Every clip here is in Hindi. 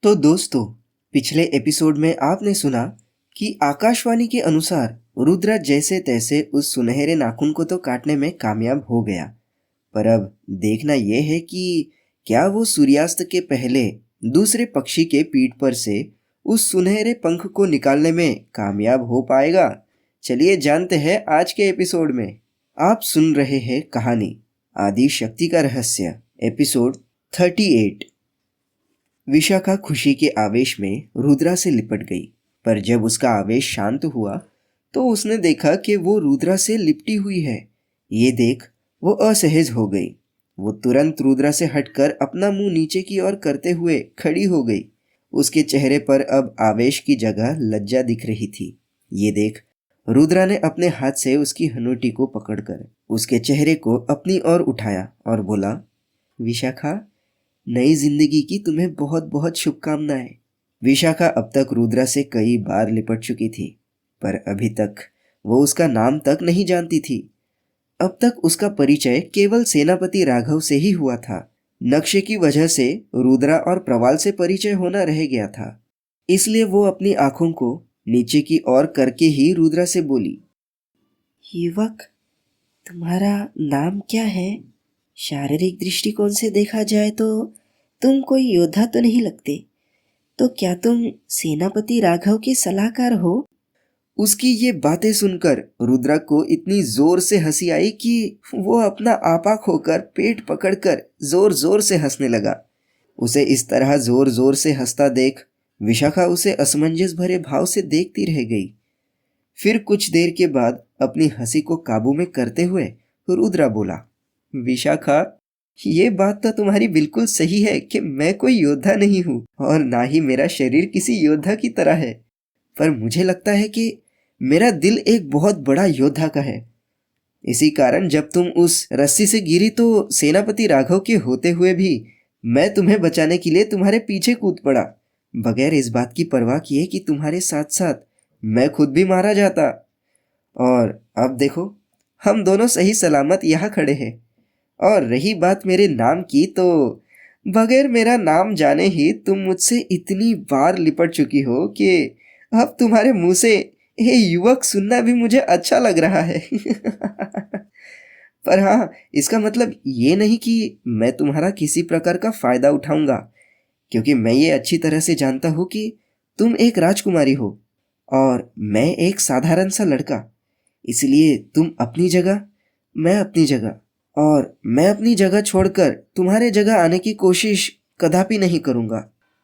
तो दोस्तों, पिछले एपिसोड में आपने सुना कि आकाशवाणी के अनुसार रुद्रा जैसे तैसे उस सुनहरे नाखून को तो काटने में कामयाब हो गया। पर अब देखना यह है कि क्या वो सूर्यास्त के पहले दूसरे पक्षी के पीठ पर से उस सुनहरे पंख को निकालने में कामयाब हो पाएगा। चलिए जानते हैं आज के एपिसोड में। आप सुन रहे हैं कहानी आदि शक्ति का रहस्य, एपिसोड 38। विशाखा खुशी के आवेश में रुद्रा से लिपट गई, पर जब उसका आवेश शांत हुआ तो उसने देखा कि वो रुद्रा से लिपटी हुई है। ये देख वो असहज हो गई। वो तुरंत रुद्रा से हटकर अपना मुंह नीचे की ओर करते हुए खड़ी हो गई। उसके चेहरे पर अब आवेश की जगह लज्जा दिख रही थी। ये देख रुद्रा ने अपने हाथ से उसकी हनोटी को पकड़कर उसके चेहरे को अपनी ओर उठाया और बोला, विशाखा, नई जिंदगी की तुम्हें बहुत बहुत शुभकामनाएं। विशाखा अब तक रुद्रा से कई बार लिपट चुकी थी, पर अभी तक वो उसका नाम तक नहीं जानती थी। अब तक उसका परिचय केवल सेनापति राघव से ही हुआ था। नक्शे की वजह से रुद्रा और प्रवाल से परिचय होना रह गया था। इसलिए वो अपनी आंखों को नीचे की ओर करके ही रुद्रा से बोली, युवक, तुम्हारा नाम क्या है? शारीरिक दृष्टिकोण से देखा जाए तो तुम कोई योद्धा तो नहीं लगते, तो क्या तुम सेनापति राघव के सलाहकार हो? उसकी ये बातें सुनकर रुद्रा को इतनी जोर से हंसी आई कि वो अपना आपा खोकर पेट पकड़कर जोर जोर से हंसने लगा। उसे इस तरह जोर जोर से हंसता देख विशाखा उसे असमंजस भरे भाव से देखती रह गई। फिर कुछ देर के बाद अपनी हंसी को काबू में करते हुए रुद्रा बोला, विशाखा, ये बात तो तुम्हारी बिल्कुल सही है कि मैं कोई योद्धा नहीं हूँ और ना ही मेरा शरीर किसी योद्धा की तरह है, पर मुझे लगता है कि मेरा दिल एक बहुत बड़ा योद्धा का है। इसी कारण जब तुम उस रस्सी से गिरी तो सेनापति राघव के होते हुए भी मैं तुम्हें बचाने के लिए तुम्हारे पीछे कूद पड़ा, बगैर इस बात की परवाह किए कि तुम्हारे साथ साथ मैं खुद भी मारा जाता। और अब देखो, हम दोनों सही सलामत यहाँ खड़े हैं। और रही बात मेरे नाम की, तो बगैर मेरा नाम जाने ही तुम मुझसे इतनी बार लिपट चुकी हो कि अब तुम्हारे मुंह से हे युवक सुनना भी मुझे अच्छा लग रहा है। पर हाँ, इसका मतलब ये नहीं कि मैं तुम्हारा किसी प्रकार का फायदा उठाऊंगा, क्योंकि मैं ये अच्छी तरह से जानता हूँ कि तुम एक राजकुमारी हो और मैं एक साधारण सा लड़का। इसलिए तुम अपनी जगह, मैं अपनी जगह, और मैं अपनी जगह छोड़कर तुम्हारे जगह आने की कोशिश कदापि नहीं करूंगा।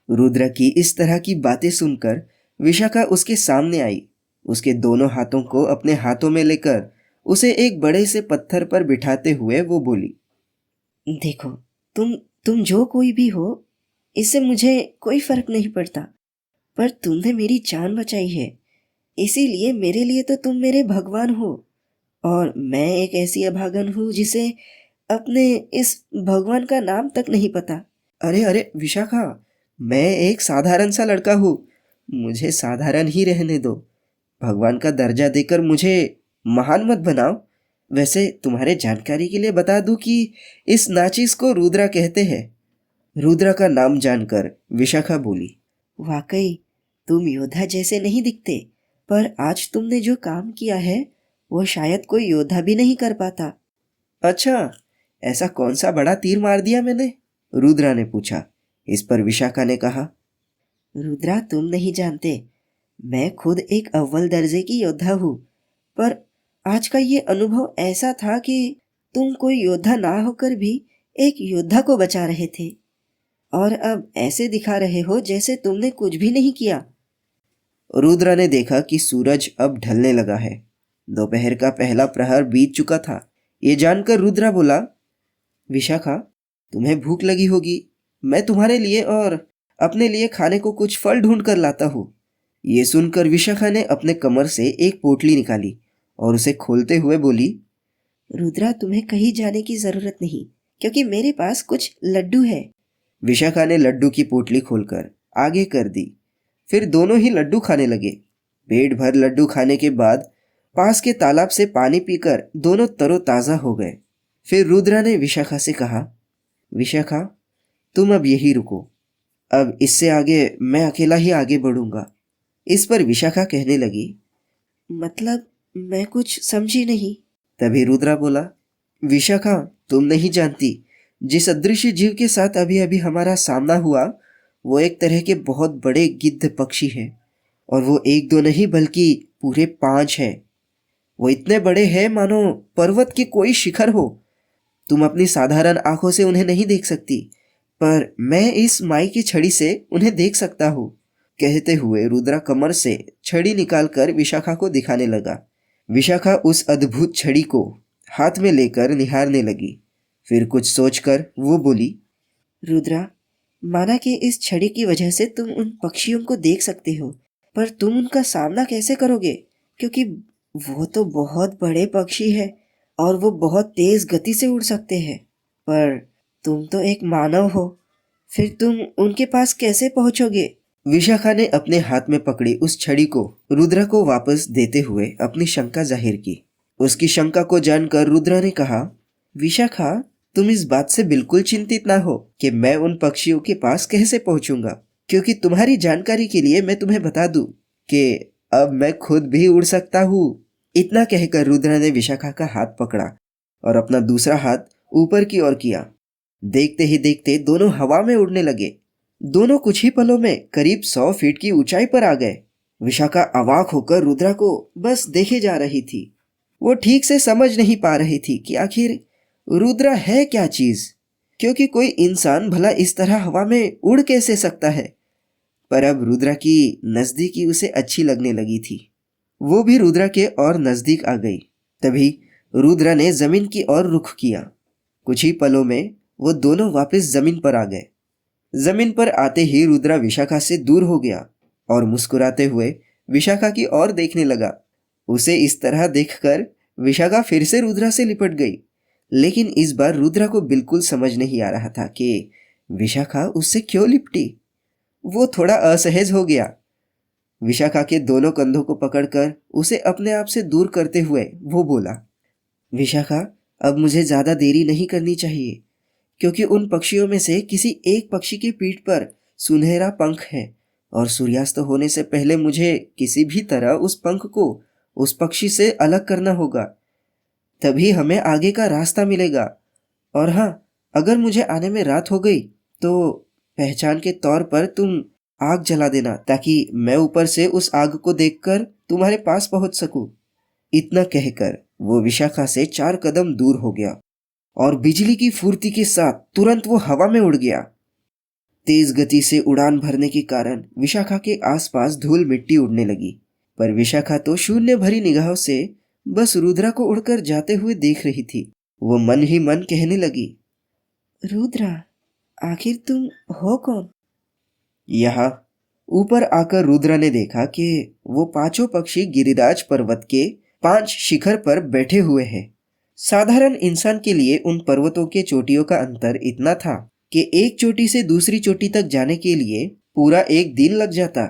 रुद्र की इस तरह की बातें सुनकर विशाखा उसके सामने आई। उसके दोनों हाथों को अपने हाथों में लेकर उसे एक बड़े से पत्थर पर बिठाते हुए वो बोली, देखो, तुम जो कोई भी हो, इससे मुझे कोई फर्क नहीं पड़ता, पर तुमने मेरी जान बचाई है, इसीलिए मेरे लिए तो तुम मेरे भगवान हो। और मैं एक ऐसी अभागन हूँ जिसे अपने इस भगवान का नाम तक नहीं पता। अरे अरे विशाखा, मैं एक साधारण सा लड़का हूँ, मुझे साधारण ही रहने दो। भगवान का दर्जा देकर मुझे महान मत बनाओ। वैसे तुम्हारे जानकारी के लिए बता दूं कि इस नाचिस को रुद्रा कहते हैं। रुद्रा का नाम जानकर विशाखा बोली, वाकई तुम योद्धा जैसे नहीं दिखते, पर आज तुमने जो काम किया है वो शायद कोई योद्धा भी नहीं कर पाता। अच्छा, ऐसा कौन सा बड़ा तीर मार दिया मैंने? रुद्रा ने पूछा। इस पर विशाखा ने कहा, रुद्रा, तुम नहीं जानते, मैं खुद एक अव्वल दर्जे की योद्धा हूँ, पर आज का ये अनुभव ऐसा था कि तुम कोई योद्धा ना होकर भी एक योद्धा को बचा रहे थे, और अब ऐसे दिखा रहे हो जैसे तुमने कुछ भी नहीं किया। रुद्रा ने देखा कि सूरज अब ढलने लगा है। दोपहर का पहला प्रहर बीत चुका था। ये जानकर रुद्रा बोला, विशाखा, तुम्हें भूख लगी होगी, मैं तुम्हारे लिए और अपने लिए खाने को कुछ फल ढूंढ कर लाता हूँ। ये सुनकर विशाखा ने अपने कमर से एक पोटली निकाली और उसे खोलते हुए बोली, रुद्रा, तुम्हें कहीं जाने की जरूरत नहीं, क्योंकि मेरे पास कुछ लड्डू है। विशाखा ने लड्डू की पोटली खोलकर आगे कर दी। फिर दोनों ही लड्डू खाने लगे। पेट भर लड्डू खाने के बाद पास के तालाब से पानी पीकर दोनों तरोताजा हो गए। फिर रुद्रा ने विशाखा से कहा, विशाखा, तुम अब यही रुको, अब इससे आगे मैं अकेला ही आगे बढ़ूंगा। इस पर विशाखा कहने लगी, मतलब मैं कुछ समझी नहीं। तभी रुद्रा बोला, विशाखा, तुम नहीं जानती, जिस अदृश्य जीव के साथ अभी अभी हमारा सामना हुआ वो एक तरह के बहुत बड़े गिद्ध पक्षी है। और वो एक दो नहीं बल्कि पूरे 5 है। वो इतने बड़े हैं मानो पर्वत के कोई शिखर हो। तुम अपनी साधारण आंखों से उन्हें नहीं देख सकती, पर मैं इस माई की छड़ी से उन्हें देख सकता हूँ। कहते हुए रुद्रा कमर से छड़ी निकालकर विशाखा को दिखाने लगा। विशाखा उस अद्भुत छड़ी को हाथ में लेकर निहारने लगी। फिर कुछ सोचकर वो बोली, रुद्रा, माना कि इस छड़ी की वजह से तुम उन पक्षियों को देख सकते हो, पर तुम उनका सामना कैसे करोगे? क्योंकि वो तो बहुत बड़े पक्षी है और वो बहुत तेज गति से उड़ सकते हैं। पर तुम तो एक मानव हो, फिर तुम उनके पास कैसे पहुंचोगे? विशाखा ने अपने हाथ में पकड़ी उस छड़ी को रुद्रा को वापस देते हुए अपनी शंका जाहिर की। उसकी शंका को जानकर रुद्रा ने कहा, विशाखा, तुम इस बात से बिल्कुल चिंतित ना हो कि मैं उन पक्षियों के पास कैसे पहुंचूंगा, क्योंकि तुम्हारी जानकारी के लिए मैं तुम्हें बता दूं कि अब मैं खुद भी उड़ सकता हूँ। इतना कहकर रुद्रा ने विशाखा का हाथ पकड़ा और अपना दूसरा हाथ ऊपर की ओर किया। देखते ही देखते दोनों हवा में उड़ने लगे। दोनों कुछ ही पलों में करीब 100 फीट की ऊंचाई पर आ गए। विशाखा अवाक होकर रुद्रा को बस देखे जा रही थी। वो ठीक से समझ नहीं पा रही थी कि आखिर रुद्रा है क्या चीज, क्योंकि कोई इंसान भला इस तरह हवा में उड़ कैसे सकता है। पर अब रुद्रा की नजदीकी उसे अच्छी लगने लगी थी। वो भी रुद्रा के और नजदीक आ गई। तभी रुद्रा ने जमीन की ओर रुख किया। कुछ ही पलों में वो दोनों वापस जमीन पर आ गए। जमीन पर आते ही रुद्रा विशाखा से दूर हो गया और मुस्कुराते हुए विशाखा की ओर देखने लगा। उसे इस तरह देखकर विशाखा फिर से रुद्रा से लिपट गई। लेकिन इस बार रुद्रा को बिल्कुल समझ नहीं आ रहा था कि विशाखा उससे क्यों लिपटी। वो थोड़ा असहज हो गया। विशाखा के दोनों कंधों को पकड़कर उसे अपने आप से दूर करते हुए वो बोला, विशाखा, अब मुझे ज्यादा देरी नहीं करनी चाहिए, क्योंकि उन पक्षियों में से किसी एक पक्षी की पीठ पर सुनहरा पंख है और सूर्यास्त होने से पहले मुझे किसी भी तरह उस पंख को उस पक्षी से अलग करना होगा। तभी हमें आगे का रास्ता मिलेगा। और हाँ, अगर मुझे आने में रात हो गई तो पहचान के तौर पर तुम आग जला देना, ताकि मैं ऊपर से उस आग को देखकर तुम्हारे पास पहुंच सकूं। इतना कहकर वो विशाखा से 4 कदम दूर हो गया और बिजली की फुर्ती के साथ तुरंत वो हवा में उड़ गया। तेज गति से उड़ान भरने के कारण विशाखा के आसपास धूल मिट्टी उड़ने लगी, पर विशाखा तो शून्य भरी निगाहों से बस रुद्रा को उड़कर जाते हुए देख रही थी। वो मन ही मन कहने लगी, रुद्रा, आखिर तुम हो कौन? यहाँ ऊपर आकर रुद्रा ने देखा कि वो 5 पक्षी गिरिराज पर्वत के 5 शिखर पर बैठे हुए हैं। साधारण इंसान के लिए उन पर्वतों के चोटियों का अंतर इतना था कि एक चोटी से दूसरी चोटी तक जाने के लिए पूरा एक दिन लग जाता।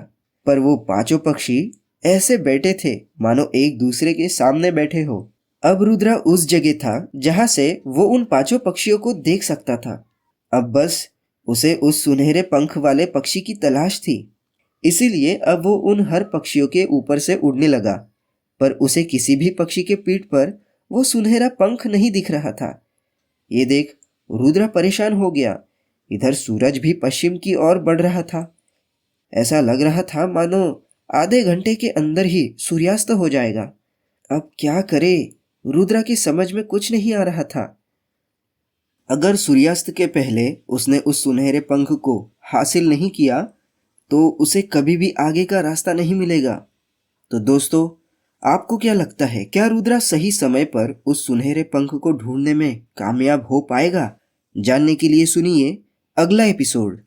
पर वो 5 पक्षी ऐसे बैठे थे मानो एक दूसरे के सामने बैठे हो। अब रुद्रा उस जगह था जहां से वो उन 5 पक्षियों को देख सकता था। अब बस उसे उस सुनहरे पंख वाले पक्षी की तलाश थी। इसीलिए अब वो उन हर पक्षियों के ऊपर से उड़ने लगा, पर उसे किसी भी पक्षी के पीठ पर वो सुनहरा पंख नहीं दिख रहा था। ये देख रुद्रा परेशान हो गया। इधर सूरज भी पश्चिम की ओर बढ़ रहा था। ऐसा लग रहा था मानो आधे घंटे के अंदर ही सूर्यास्त हो जाएगा। अब क्या करे, रुद्रा की समझ में कुछ नहीं आ रहा था। अगर सूर्यास्त के पहले उसने उस सुनहरे पंख को हासिल नहीं किया तो उसे कभी भी आगे का रास्ता नहीं मिलेगा। तो दोस्तों, आपको क्या लगता है, क्या रुद्रा सही समय पर उस सुनहरे पंख को ढूंढने में कामयाब हो पाएगा? जानने के लिए सुनिए अगला एपिसोड।